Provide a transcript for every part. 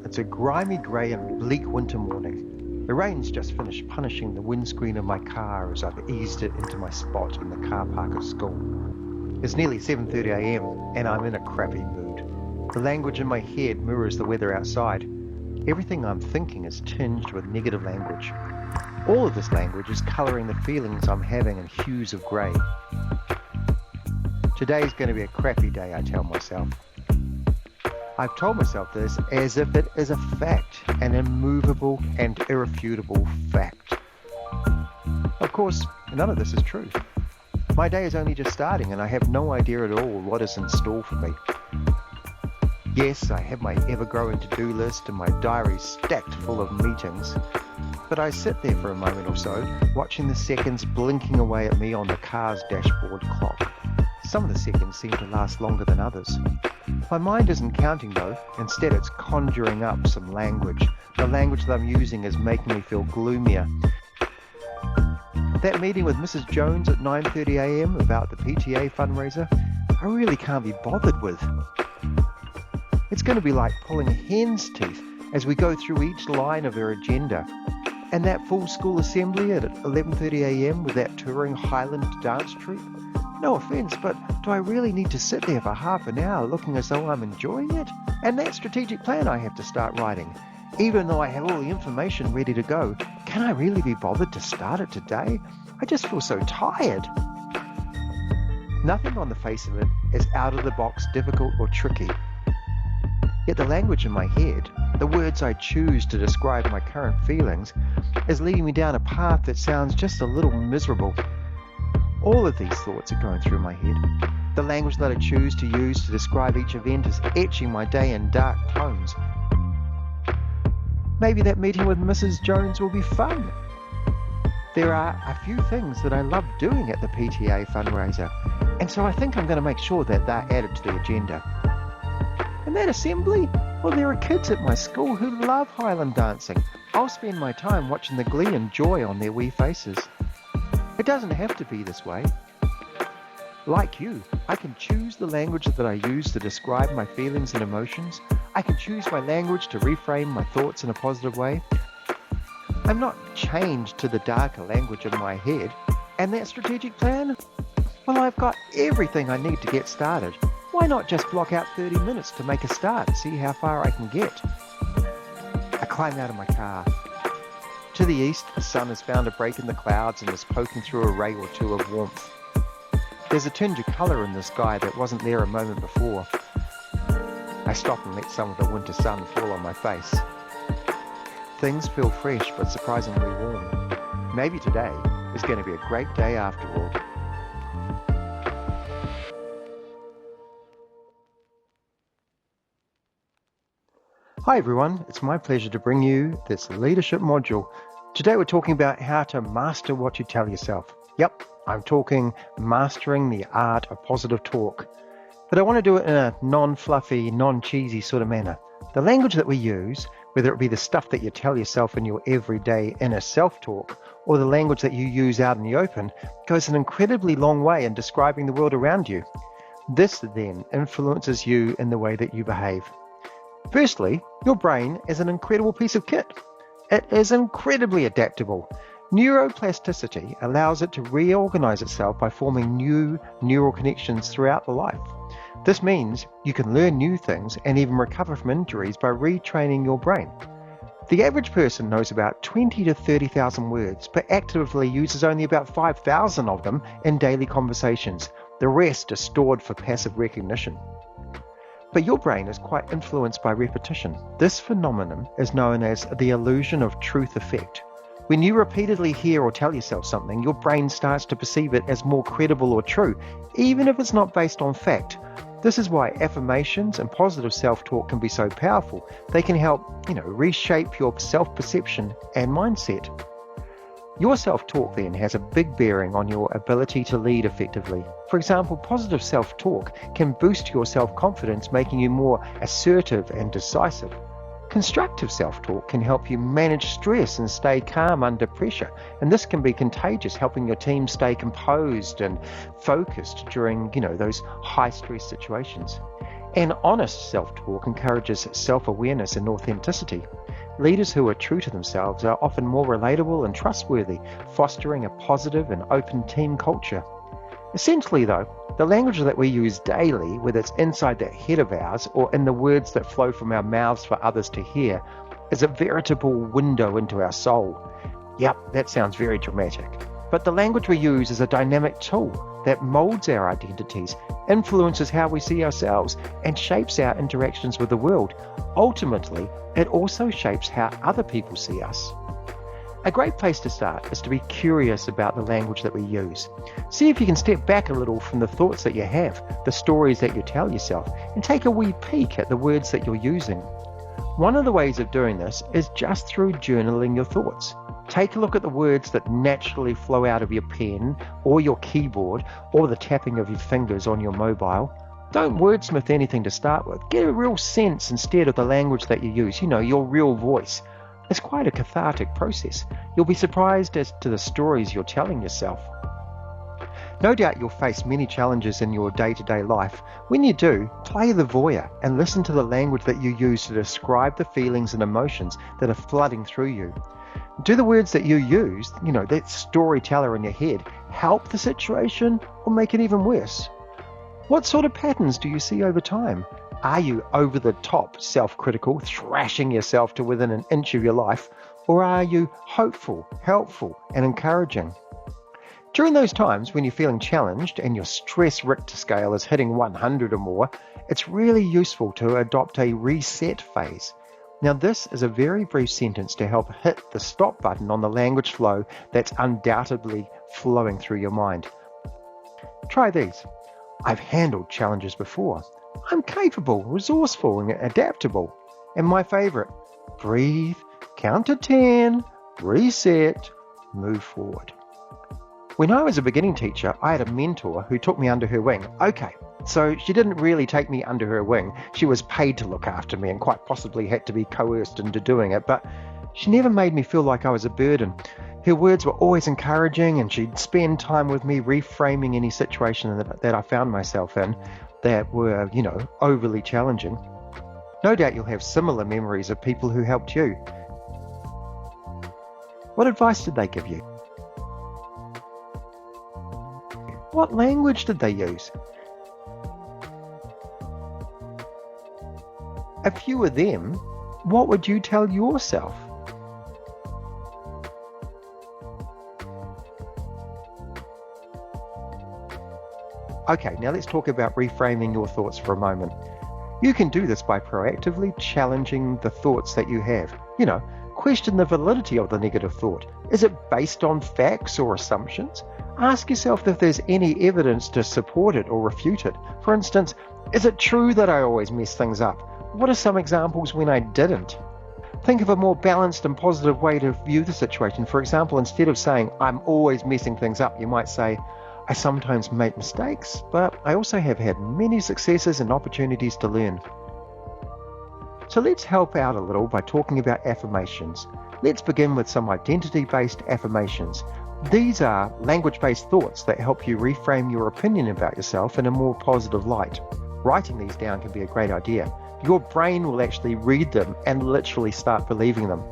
It's a grimy, grey and bleak winter morning. The rain's just finished punishing the windscreen of my car as I've eased it into my spot in the car park of school. It's nearly 7:30 a.m. and I'm in a crappy mood. The language in my head mirrors the weather outside. Everything I'm thinking is tinged with negative language. All of this language is colouring the feelings I'm having in hues of grey. Today's going to be a crappy day, I tell myself. I've told myself this as if it is a fact, an immovable and irrefutable fact. Of course, none of this is true. My day is only just starting and I have no idea at all what is in store for me. Yes, I have my ever-growing to-do list and my diary stacked full of meetings, but I sit there for a moment or so, watching the seconds blinking away at me on the car's dashboard clock. Some of the seconds seem to last longer than others. My mind isn't counting though, instead it's conjuring up some language. The language that I'm using is making me feel gloomier. That meeting with Mrs. Jones at 9:30 a.m. about the PTA fundraiser, I really can't be bothered with. It's going to be like pulling hen's teeth as we go through each line of her agenda. And that full school assembly at 11:30 a.m. with that touring Highland dance troupe. No offence, but do I really need to sit there for half an hour looking as though I'm enjoying it? And that strategic plan I have to start writing. Even though I have all the information ready to go, can I really be bothered to start it today? I just feel so tired. Nothing on the face of it is out of the box difficult or tricky. Yet the language in my head, the words I choose to describe my current feelings, is leading me down a path that sounds just a little miserable. All of these thoughts are going through my head. The language that I choose to use to describe each event is etching my day in dark tones. Maybe that meeting with Mrs. Jones will be fun. There are a few things that I love doing at the PTA fundraiser, and so I think I'm going to make sure that they're added to the agenda. And that assembly? Well, there are kids at my school who love Highland dancing. I'll spend my time watching the glee and joy on their wee faces. It doesn't have to be this way. Like you, I can choose the language that I use to describe my feelings and emotions. I can choose my language to reframe my thoughts in a positive way. I'm not chained to the darker language in my head. And that strategic plan? Well, I've got everything I need to get started. Why not just block out 30 minutes to make a start and see how far I can get? I climb out of my car. To the east, the sun has found a break in the clouds and is poking through a ray or two of warmth. There's a tinge of colour in the sky that wasn't there a moment before. I stop and let some of the winter sun fall on my face. Things feel fresh but surprisingly warm. Maybe today is going to be a great day after all. Hi everyone, it's my pleasure to bring you this leadership module. Today we're talking about how to master what you tell yourself. Yep, I'm talking mastering the art of positive talk. But I want to do it in a non-fluffy, non-cheesy sort of manner. The language that we use, whether it be the stuff that you tell yourself in your everyday inner self-talk, or the language that you use out in the open, goes an incredibly long way in describing the world around you. This then influences you in the way that you behave. Firstly, your brain is an incredible piece of kit. It is incredibly adaptable. Neuroplasticity allows it to reorganize itself by forming new neural connections throughout the life. This means you can learn new things and even recover from injuries by retraining your brain. The average person knows about 20 to 30,000 words, but actively uses only about 5,000 of them in daily conversations. The rest is stored for passive recognition. But your brain is quite influenced by repetition. This phenomenon is known as the illusion of truth effect. When you repeatedly hear or tell yourself something, your brain starts to perceive it as more credible or true, even if it's not based on fact. This is why affirmations and positive self-talk can be so powerful. They can help, reshape your self-perception and mindset. Your self-talk then has a big bearing on your ability to lead effectively. For example, positive self-talk can boost your self-confidence, making you more assertive and decisive. Constructive self-talk can help you manage stress and stay calm under pressure, and this can be contagious, helping your team stay composed and focused during, those high-stress situations. And honest self-talk encourages self-awareness and authenticity. Leaders who are true to themselves are often more relatable and trustworthy, fostering a positive and open team culture. Essentially, though, the language that we use daily, whether it's inside that head of ours or in the words that flow from our mouths for others to hear, is a veritable window into our soul. Yep, that sounds very dramatic. But the language we use is a dynamic tool that molds our identities, influences how we see ourselves, and shapes our interactions with the world. Ultimately, it also shapes how other people see us. A great place to start is to be curious about the language that we use. See if you can step back a little from the thoughts that you have, the stories that you tell yourself, and take a wee peek at the words that you're using. One of the ways of doing this is just through journaling your thoughts. Take a look at the words that naturally flow out of your pen or your keyboard or the tapping of your fingers on your mobile. Don't wordsmith anything to start with. Get a real sense instead of the language that you use, your real voice. It's quite a cathartic process. You'll be surprised as to the stories you're telling yourself. No doubt you'll face many challenges in your day-to-day life. When you do, play the voyeur and listen to the language that you use to describe the feelings and emotions that are flooding through you. Do the words that you use, that storyteller in your head, help the situation or make it even worse? What sort of patterns do you see over time? Are you over-the-top self-critical, thrashing yourself to within an inch of your life, or are you hopeful, helpful, and encouraging? During those times when you're feeling challenged and your stress Richter scale is hitting 100 or more, it's really useful to adopt a reset phase. Now, this is a very brief sentence to help hit the stop button on the language flow that's undoubtedly flowing through your mind. Try these. I've handled challenges before. I'm capable, resourceful, and adaptable. And my favorite, breathe, count to 10, reset, move forward. When I was a beginning teacher, I had a mentor who took me under her wing. Okay, so she didn't really take me under her wing. She was paid to look after me and quite possibly had to be coerced into doing it, but she never made me feel like I was a burden. Her words were always encouraging, and she'd spend time with me reframing any situation that I found myself in that were, overly challenging. No doubt you'll have similar memories of people who helped you. What advice did they give you? What language did they use? If you were them, what would you tell yourself? Okay, now let's talk about reframing your thoughts for a moment. You can do this by proactively challenging the thoughts that you have. Question the validity of the negative thought. Is it based on facts or assumptions? Ask yourself if there's any evidence to support it or refute it. For instance, is it true that I always mess things up? What are some examples when I didn't? Think of a more balanced and positive way to view the situation. For example, instead of saying, I'm always messing things up, you might say, I sometimes make mistakes, but I also have had many successes and opportunities to learn. So let's help out a little by talking about affirmations. Let's begin with some identity-based affirmations. These are language-based thoughts that help you reframe your opinion about yourself in a more positive light. Writing these down can be a great idea. Your brain will actually read them and literally start believing them.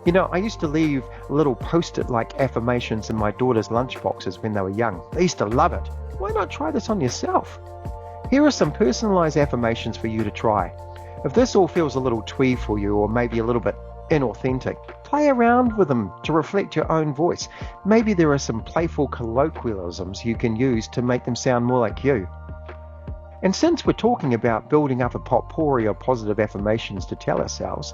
I used to leave little post-it-like affirmations in my daughter's lunch boxes when they were young. They used to love it. Why not try this on yourself? Here are some personalized affirmations for you to try. If this all feels a little twee for you or maybe a little bit inauthentic, play around with them to reflect your own voice. Maybe there are some playful colloquialisms you can use to make them sound more like you. And since we're talking about building up a potpourri of positive affirmations to tell ourselves,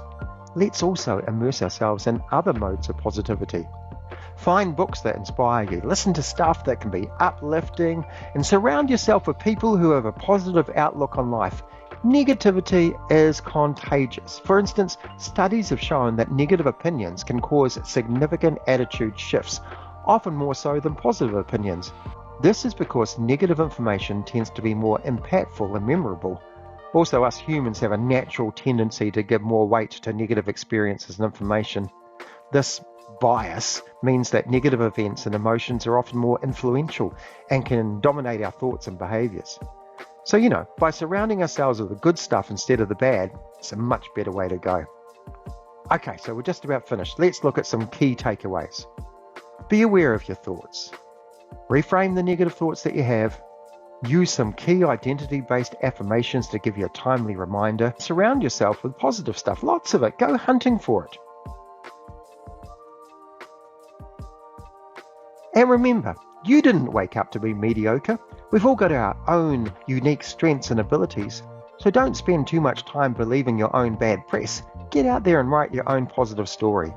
let's also immerse ourselves in other modes of positivity. Find books that inspire you, listen to stuff that can be uplifting, and surround yourself with people who have a positive outlook on life. Negativity is contagious. For instance, studies have shown that negative opinions can cause significant attitude shifts, often more so than positive opinions. This is because negative information tends to be more impactful and memorable. Also, us humans have a natural tendency to give more weight to negative experiences and information. This bias means that negative events and emotions are often more influential and can dominate our thoughts and behaviors. So, by surrounding ourselves with the good stuff instead of the bad, it's a much better way to go. Okay, so we're just about finished. Let's look at some key takeaways. Be aware of your thoughts. Reframe the negative thoughts that you have. Use some key identity-based affirmations to give you a timely reminder. Surround yourself with positive stuff, lots of it. Go hunting for it. And remember, you didn't wake up to be mediocre. We've all got our own unique strengths and abilities. So don't spend too much time believing your own bad press. Get out there and write your own positive story.